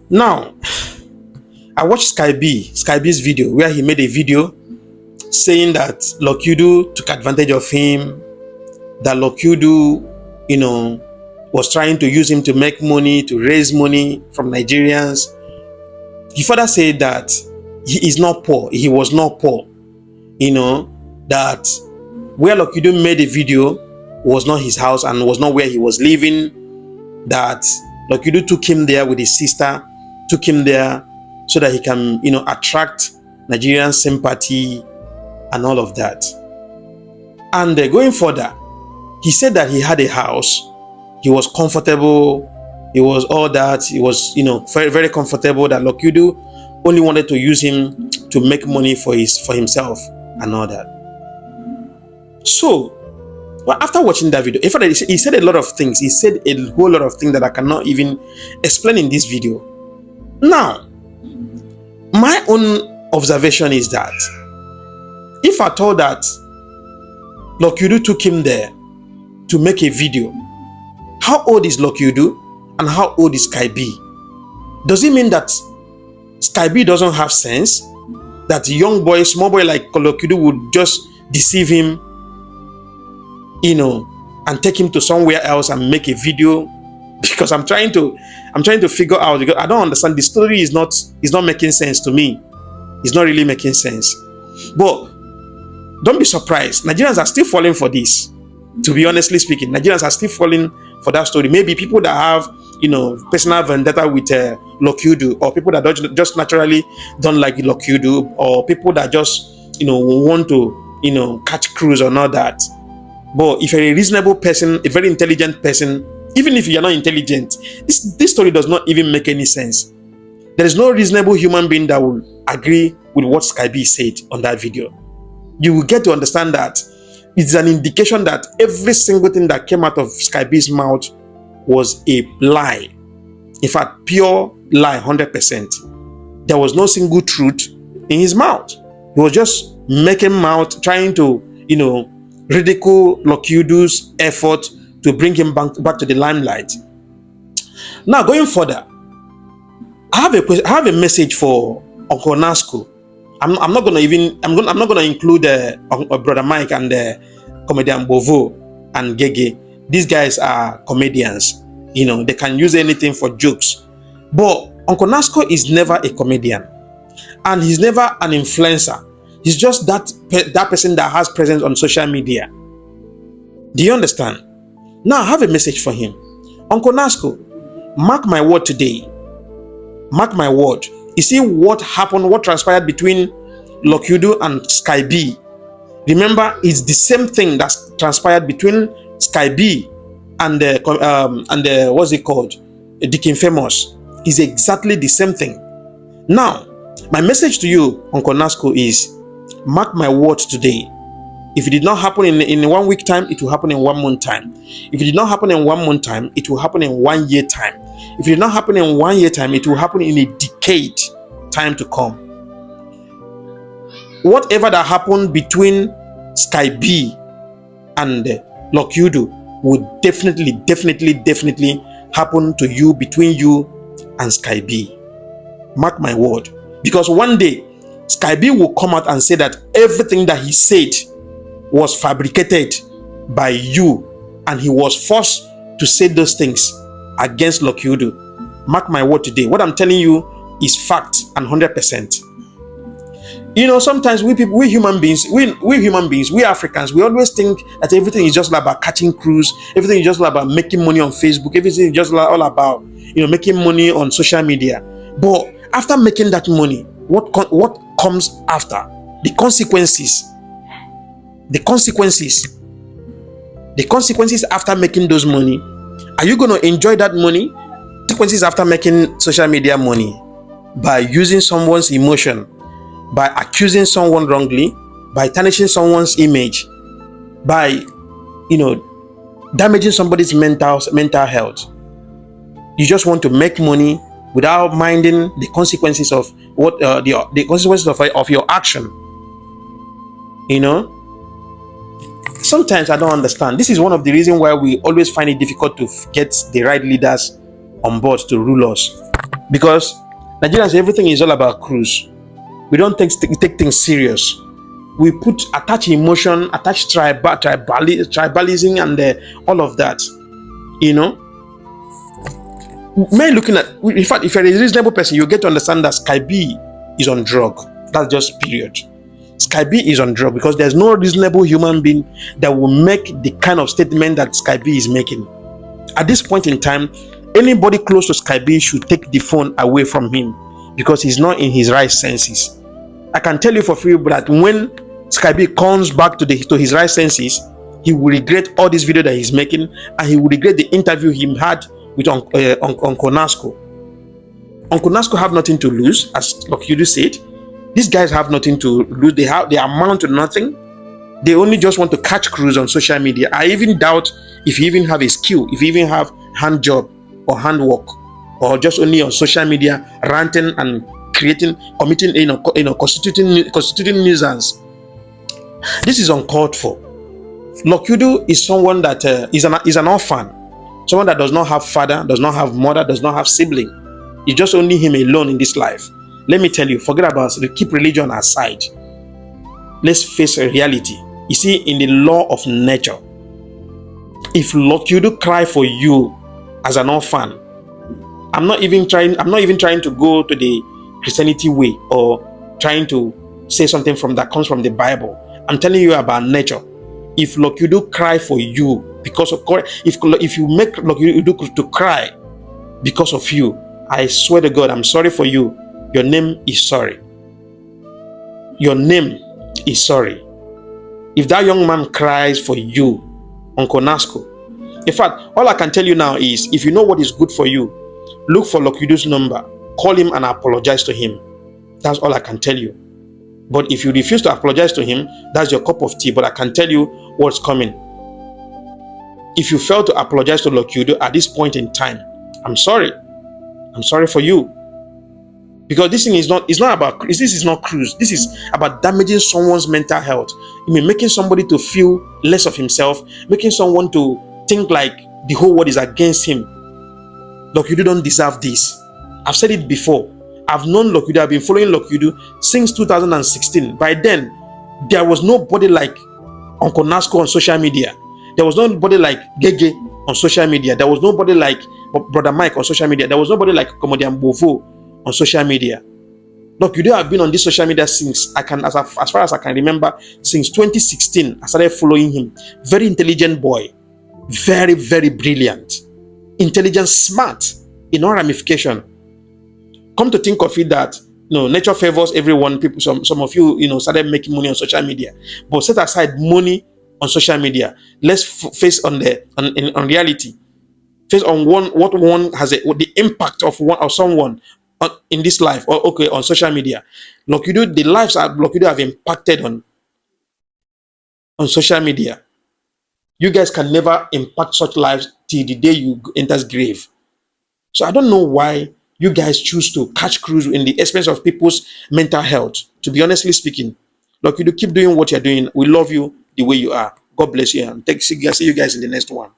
Now, I watched Sky B's video where he made a video saying that Lucky Udu took advantage of him, that Lucky Udu, was trying to use him to make money, to raise money from Nigerians. He further said that he is not poor. He was not poor. That where Lucky Udu made a video was not his house and was not where he was living. That Lucky Udu took him there with his sister, took him there so that he can, attract Nigerian sympathy and all of that. And going further, he said that he had a house, he was comfortable, he was all that, he was, very, very comfortable, that Lucky Udu only wanted to use him to make money for himself and all that. So, well, after watching that video, in fact, he said a lot of things. He said a whole lot of things that I cannot even explain in this video. Now, my own observation is that if I told that Lucky Udu took him there to make a video, how old is Lucky Udu and how old is Sky B? Does it mean that Sky B doesn't have sense? That a young boy, small boy like Lucky Udu would just deceive him, and take him to somewhere else and make a video? Because I'm trying to figure out, because I don't understand. The story is not making sense to me. It's not really making sense. But don't be surprised. Nigerians are still falling for this. To be honestly speaking, Nigerians are still falling for that story. Maybe people that have, personal vendetta with Lucky Udu, or people that just naturally don't like Lucky Udu, or people that just, want to, catch cruise or not that. But if you're a reasonable person, a very intelligent person, even if you're not intelligent, this story does not even make any sense. There is no reasonable human being that will agree with what Sky B said on that video. You will get to understand that it's an indication that every single thing that came out of Sky B's mouth was a lie. In fact, pure lie, 100%. There was no single truth in his mouth. He was just making mouth, trying to, ridicule Lucky Udu's effort to bring him back to the limelight. Now, going further, I have a message for Uncle Nasco. I'm not gonna include Brother Mike and comedian Bovo and Gege. These guys are comedians. They can use anything for jokes. But Uncle Nasco is never a comedian, and he's never an influencer. He's just that person that has presence on social media. Do you understand? Now I have a message for him. Uncle Nasco, mark my word today. Mark my word. You see what happened, what transpired between Lucky Udu and Sky B. Remember, it's the same thing that transpired between Sky B and what's it called? The King Famous. Is exactly the same thing. Now, my message to you, Uncle Nasco, is mark my words today. If it did not happen in 1 week time, it will happen in 1 month time. If it did not happen in 1 month time, it will happen in 1 year time. If it did not happen in 1 year time, it will happen in a decade time to come. Whatever that happened between Sky B and Lucky Udu would definitely happen to you, between you and Sky B. Mark my word. Because one day, Sky B will come out and say that everything that he said was fabricated by you, and he was forced to say those things against Lucky Udu. Mark my word today. What I'm telling you is fact and 100%. Sometimes we human beings, we Africans, we always think that everything is just about catching cruise, everything is just about making money on Facebook, everything is just all about, making money on social media. But after making that money, what comes after? The consequences after making those money. Are you going to enjoy that money? Consequences after making social media money, by using someone's emotion, by accusing someone wrongly, by tarnishing someone's image, by damaging somebody's mental health. You just want to make money without minding the consequences of what the consequences of your action. Sometimes I don't understand. This is one of the reasons why we always find it difficult to get the right leaders on board to rule us. Because Nigerians, everything is all about cruise. We don't take things serious. We attach emotion, attach tribalism, and all of that. You know, men looking at, in fact, if you're a reasonable person, you get to understand that Sky B is on drug. That's just period. Sky B is on drug because there's no reasonable human being that will make the kind of statement that Sky B is making. At this point in time, anybody close to Sky B should take the phone away from him because he's not in his right senses. I can tell you for free that when Sky B comes back to his right senses, he will regret all this video that he's making, and he will regret the interview he had with Uncle Nasco. Uncle Nasco have nothing to lose, as Lucky Udu said. These guys have nothing to lose. They amount to nothing. They only just want to catch cruise on social media. I even doubt if you even have a skill, if you even have hand job or handwork, or just only on social media ranting and committing, constituting nuisance. This is uncalled for. Lucky Udu is someone that is an orphan, someone that does not have father, does not have mother, does not have sibling. It's just only him alone in this life. Let me tell you, forget about keep religion aside. Let's face a reality. You see, in the law of nature, if Lucky Udu cry for you as an orphan, I'm not even trying to go to the Christianity way or trying to say something that comes from the Bible. I'm telling you about nature. If Lucky Udu cry for you because of, if you make Lucky Udu to cry because of you, I swear to God, I'm sorry for you. Your name is sorry. Your name is sorry. If that young man cries for you, Uncle Nasco, in fact, all I can tell you now is, if you know what is good for you, look for Lucky Udu's number, call him and apologize to him. That's all I can tell you. But if you refuse to apologize to him, that's your cup of tea. But I can tell you what's coming. If you fail to apologize to Lucky Udu at this point in time, I'm sorry. I'm sorry for you. Because this thing is not cruise. This is about damaging someone's mental health. I mean, making somebody to feel less of himself, making someone to think like the whole world is against him. Lucky Udu don't deserve this. I've said it before. I've known Lucky Udu. I've been following Lucky Udu since 2016. By then, there was nobody like Uncle Nasco on social media. There was nobody like Gege on social media. There was nobody like Brother Mike on social media. There was nobody like Comedian Bovo on social media. Lucky Udu have been on this social media since as far as I can remember, since 2016. I started following him. Very intelligent boy, very, very brilliant, intelligent, smart in all ramification. Come to think of it, that nature favors everyone. People, some of you, started making money on social media, but set aside money on social media. Let's face on reality. Face on what one has the impact of someone in this life, or on social media. Lucky Udu, the lives that Lucky Udu have impacted on social media. You guys can never impact such lives till the day you enter grave. So I don't know why you guys choose to catch cruise in the expense of people's mental health. To be honestly speaking, Lucky Udu, keep doing what you're doing. We love you the way you are. God bless you, and see you guys in the next one.